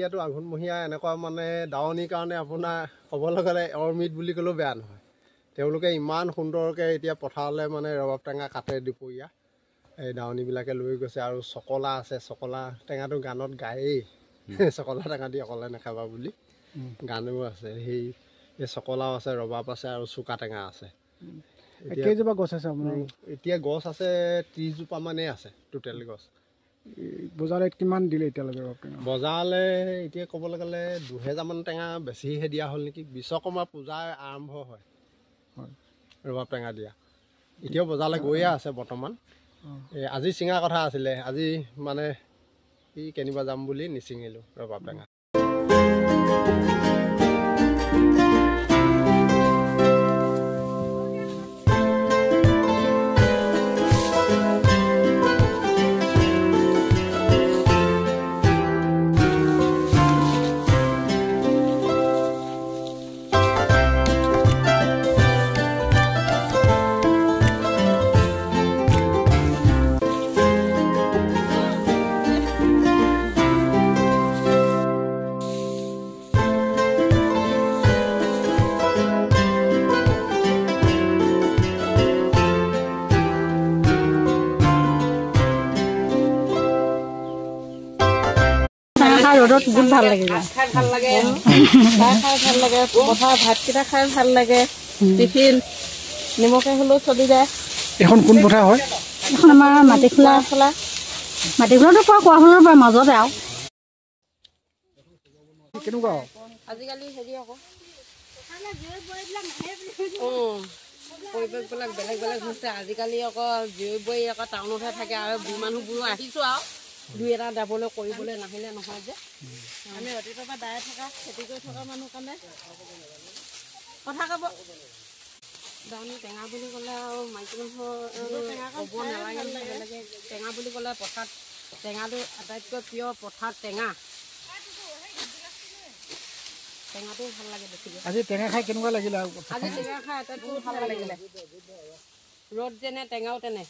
এতিয়াতো আঘোণমহীয়া এনেকুৱা মানে দাৱনীৰ কাৰণে আপোনাৰ ক'বলৈ গ'লে অৰমিত বুলি ক'লেও বেয়া নহয়। তেওঁলোকে ইমান সুন্দৰকৈ এতিয়া পথাৰলৈ মানে ৰবাব টেঙা কাটে দুপৰীয়া। এই দাৱনীবিলাকে লৈ গৈছে আৰু চকলা আছে, চকলা টেঙাটো গানত গায়েই চকলা টেঙা দি অকলে নাখাবা বুলি গানো আছে। সেই চকলাও আছে, ৰবাব আছে আৰু চুকা টেঙা আছে। কেইজোপা গছ আছে আপোনাৰ? এতিয়া গছ আছে 30 জোপা মানেই আছে টোটেল গছ। বজাৰত কিমান দিলে এতিয়ালৈকে ৰবাব টেঙা? বজাৰলৈ এতিয়া ক'বলৈ গ'লে 2000 মান টেঙা বেছিহে দিয়া হ'ল নেকি। বিশ্বকৰ্মা পূজাৰ আৰম্ভ হয় ৰবাব টেঙা দিয়া। এতিয়াও বজাৰলৈ গৈয়ে আছে বৰ্তমান। আজি চিঙা কথা আছিলে, আজি মানে কেনিবা যাম বুলি নিচিঙিলোঁ ৰবাব টেঙা। ৰ'দত বহুত ভাল লাগে, খাই ভাল লাগে, খাই ভাল লাগে, পথাৰ ভাতকেইটা খাই ভাল লাগে, টিফিন নিমখে হ'লেও চলি যায়। এখন কোন পথাৰ হয়? এখন আমাৰ মাটিখোলাটো কোৱা হ'লেও বা মাজতে আৰু কেনেকুৱা আজিকালি হেৰি আকৌ পৰিৱেশবিলাক বেলেগ বেলেগ হৈছে। আজিকালি আকৌ জীয়ৰী বোৱাৰী আকৌ টাউনতহে থাকে আৰু বুঢ়ী মানুহবোৰো আহিছোঁ আৰু দুই এটা যাবলৈ কৰিবলৈ নাহিলে নহয় যে আমি অতীতৰ পৰা দাই থকা খেতি কৰি থকা মানুহ কাৰণে কথা ক'ব। দাৱনী টেঙা বুলি ক'লে আৰু মাইকী মানুহৰ ক'ব নালাগে। বেলেগে টেঙা বুলি ক'লে পথাৰত টেঙাটো আটাইতকৈ প্ৰিয়। পথাৰত টেঙাটো ভাল লাগে দেখিলে। আজি টেঙা খাই কেনেকুৱা লাগিলে? আজি টেঙা খাই আটাইতকৈ ভাল লাগিলে। ৰ'দ যেনে টেঙাও তেনে।